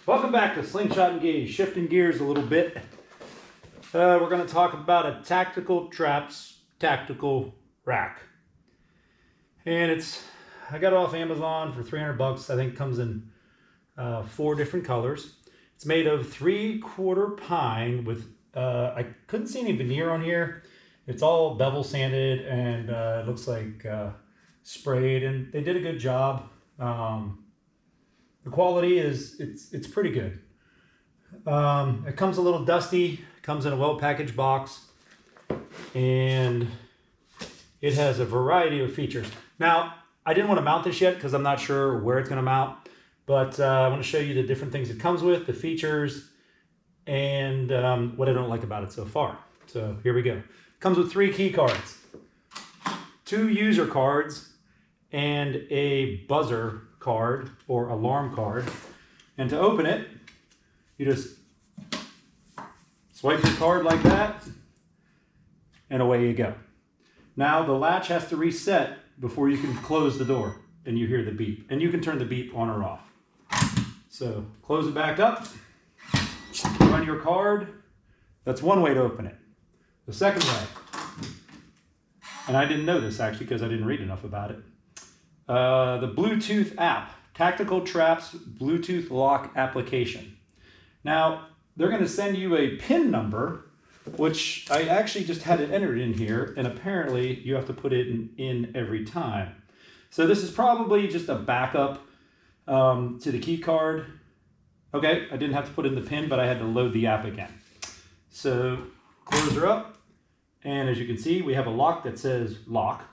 Welcome back to Slingshot Engage. Shifting gears a little bit. We're going to talk about a Tactical Traps tactical rack. And I got it off Amazon for 300 bucks. I think it comes in 4 different colors. It's made of 3/4 pine with, I couldn't see any veneer on here. It's all bevel sanded and it looks like sprayed, and they did a good job. The quality it's pretty good. It comes a little dusty, comes in a well-packaged box, and it has a variety of features. Now, I didn't want to mount this yet because I'm not sure where it's going to mount, but I want to show you the different things it comes with, the features, and what I don't like about it so far. So here we go. It comes with 3 key cards, 2 user cards, and a buzzer card or alarm card. And to open it, you just swipe your card like that, and away you go. Now the latch has to reset before you can close the door, and you hear the beep, and you can turn the beep on or off. So close it back up, run your card. That's one way to open it. The second way, and I didn't know this actually because I didn't read enough about it, the Bluetooth app, Tactical Traps Bluetooth lock application. Now, they're going to send you a PIN number, which I actually just had it entered in here, and apparently you have to put it in every time. So this is probably just a backup to the key card. Okay, I didn't have to put in the PIN, but I had to load the app again. So close her up, and as you can see, we have a lock that says lock.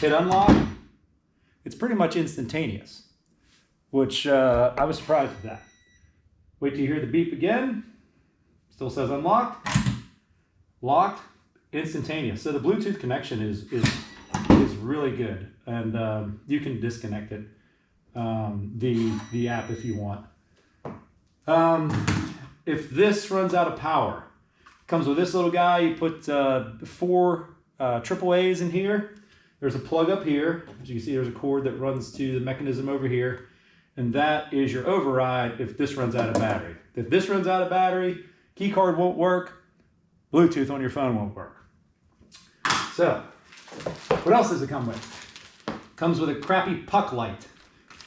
Hit unlock. It's pretty much instantaneous, which I was surprised with that. Wait till you hear the beep again. Still says unlocked. Locked. Instantaneous. So the Bluetooth connection is really good, and you can disconnect it, the app if you want. If this runs out of power, it comes with this little guy. You put 4 AAAs in here. There's a plug up here. As you can see, there's a cord that runs to the mechanism over here. And that is your override if this runs out of battery. If this runs out of battery, key card won't work, Bluetooth on your phone won't work. So, what else does it come with? It comes with a crappy puck light,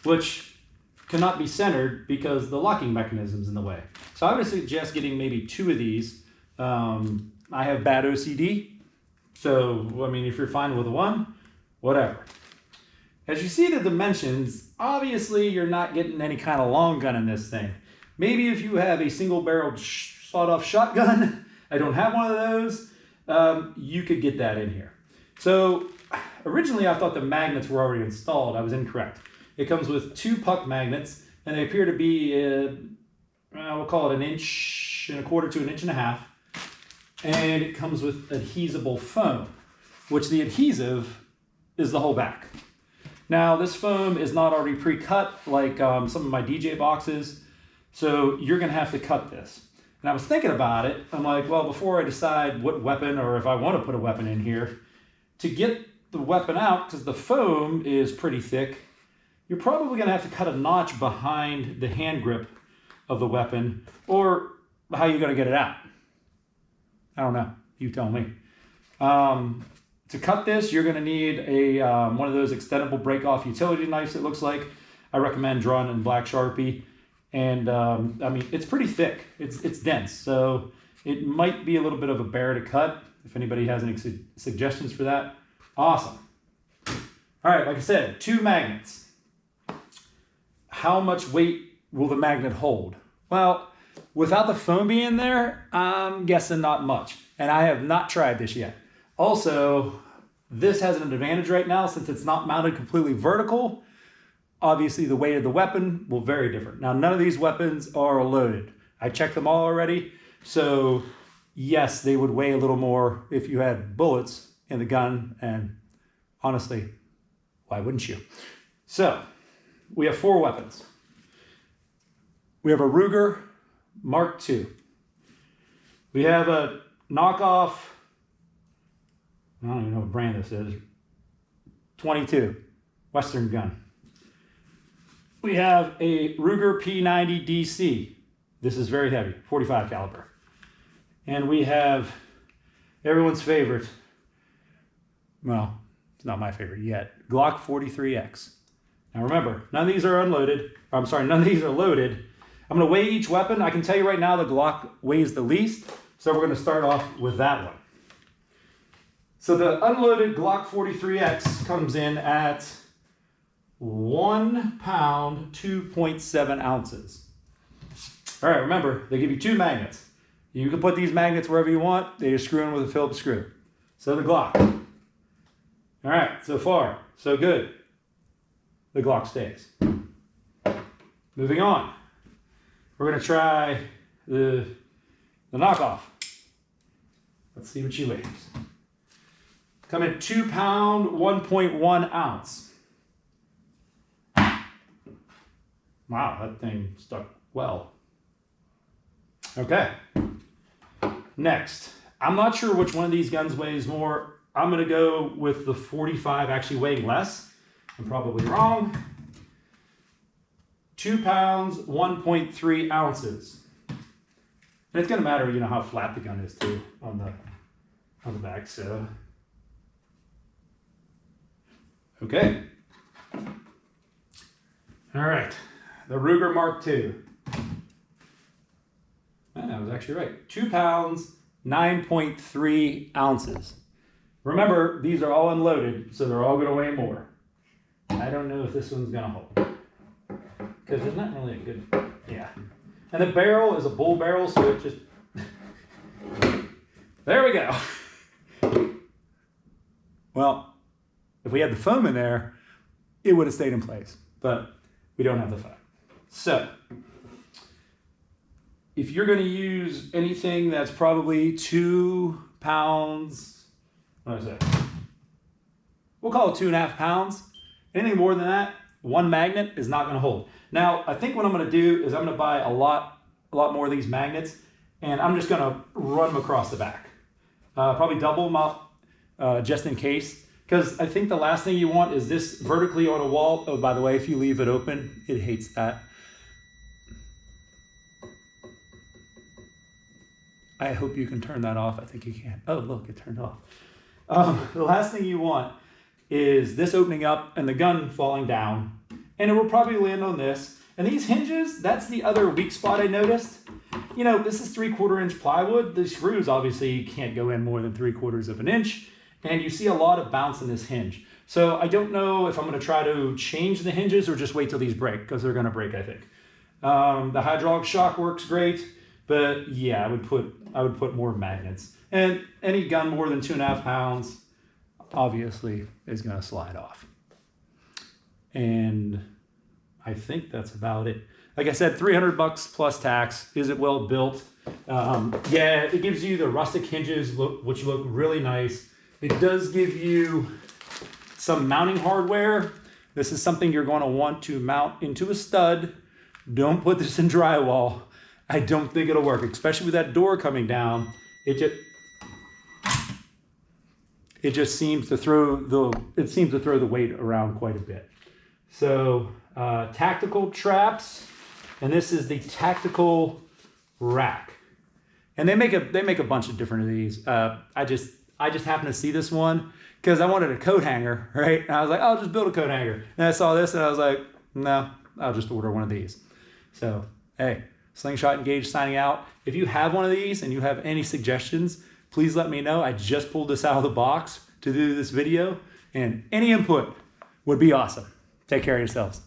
which cannot be centered because the locking mechanism's in the way. So I would suggest getting maybe 2 of these. I have bad OCD, so I mean, if you're fine with 1, whatever. As you see the dimensions, obviously you're not getting any kind of long gun in this thing. Maybe if you have a single-barreled sawed-off shotgun, I don't have one of those, you could get that in here. So originally I thought the magnets were already installed. I was incorrect. It comes with 2 puck magnets, and they appear to be, we'll call it 1.25 inches to 1.5 inches. And it comes with adhesible foam, which the adhesive is the whole back. Now, this foam is not already pre-cut like some of my DJ boxes, so you're going to have to cut this. And I was thinking about it. I'm like, well, before I decide what weapon or if I want to put a weapon in here, to get the weapon out, because the foam is pretty thick, you're probably going to have to cut a notch behind the hand grip of the weapon, or how are you going to get it out? I don't know. You tell me. To cut this, you're going to need a one of those extendable break-off utility knives, it looks like. I recommend drawing in black Sharpie. And, I mean, it's pretty thick. It's dense. So it might be a little bit of a bear to cut. If anybody has any suggestions for that, awesome. All right, like I said, 2 magnets. How much weight will the magnet hold? Well, without the foam being there, I'm guessing not much. And I have not tried this yet. Also, this has an advantage right now since it's not mounted completely vertical. Obviously, the weight of the weapon will vary different. Now, none of these weapons are loaded. I checked them all already. So, yes, they would weigh a little more if you had bullets in the gun. And honestly, why wouldn't you? So, we have 4 weapons. We have a Ruger Mark II. We have a knockoff, I don't even know what brand this is, 22 Western gun. we have a Ruger P90 DC. This is very heavy, 45 caliber. And we have everyone's favorite, well, it's not my favorite yet, Glock 43X. Now remember, none of these are unloaded. I'm sorry, none of these are loaded. I'm gonna weigh each weapon. I can tell you right now the Glock weighs the least, so we're gonna start off with that one. So the unloaded Glock 43X comes in at 1 pound, 2.7 ounces. All right, remember, they give you 2 magnets. You can put these magnets wherever you want. They just screw in with a Phillips screw. So the Glock. All right, so far, so good. The Glock stays. Moving on. We're gonna try the knockoff. Let's see what she weighs. Come in 2 pound, 1.1 ounce. Wow, that thing stuck well. Okay. Next, I'm not sure which one of these guns weighs more. I'm gonna go with the 45 actually weighing less. I'm probably wrong. 2 pounds, 1.3 ounces. And it's gonna matter, you know, how flat the gun is too on the back, so. Okay. All right, the Ruger Mark II. I was actually right. 2 pounds, 9.3 ounces. Remember, these are all unloaded, so they're all gonna weigh more. I don't know if this one's gonna hold. Because it's not really a good, yeah. And the barrel is a bull barrel, so it just, there we go. Well, if we had the foam in there, it would have stayed in place, but we don't have the foam. So, if you're gonna use anything that's probably 2 pounds, what is that? We'll call it 2.5 pounds. Anything more than that, 1 magnet is not gonna hold. Now, I think what I'm gonna do is I'm gonna buy a lot more of these magnets, and I'm just gonna run them across the back. Probably double them up, just in case, because I think the last thing you want is this vertically on a wall. Oh, by the way, if you leave it open, it hates that. I hope you can turn that off. I think you can. Oh, look, it turned off. The last thing you want is this opening up and the gun falling down, and it will probably land on this. And these hinges, that's the other weak spot I noticed. You know, this is 3/4 inch plywood. The screws obviously can't go in more than 3/4 of an inch, and you see a lot of bounce in this hinge. So I don't know if I'm gonna try to change the hinges or just wait till these break, because they're gonna break, I think. The hydraulic shock works great, but yeah, I would put more magnets. And any gun more than 2.5 pounds, obviously, is gonna slide off. And I think that's about it. Like I said, $300 plus tax. Is it well built? Yeah, it gives you the rustic hinges, which look really nice. It does give you some mounting hardware. This is something you're going to want to mount into a stud. Don't put this in drywall. I don't think it'll work, especially with that door coming down. It just seems to throw the weight around quite a bit. So tactical traps, and this is the tactical rack. And they make a bunch of different of these. I just happened to see this one because I wanted a coat hanger, right? And I was like, I'll just build a coat hanger. And I saw this and I was like, no, I'll just order one of these. So, hey, Slingshot Engage signing out. If you have one of these and you have any suggestions, please let me know. I just pulled this out of the box to do this video, and any input would be awesome. Take care of yourselves.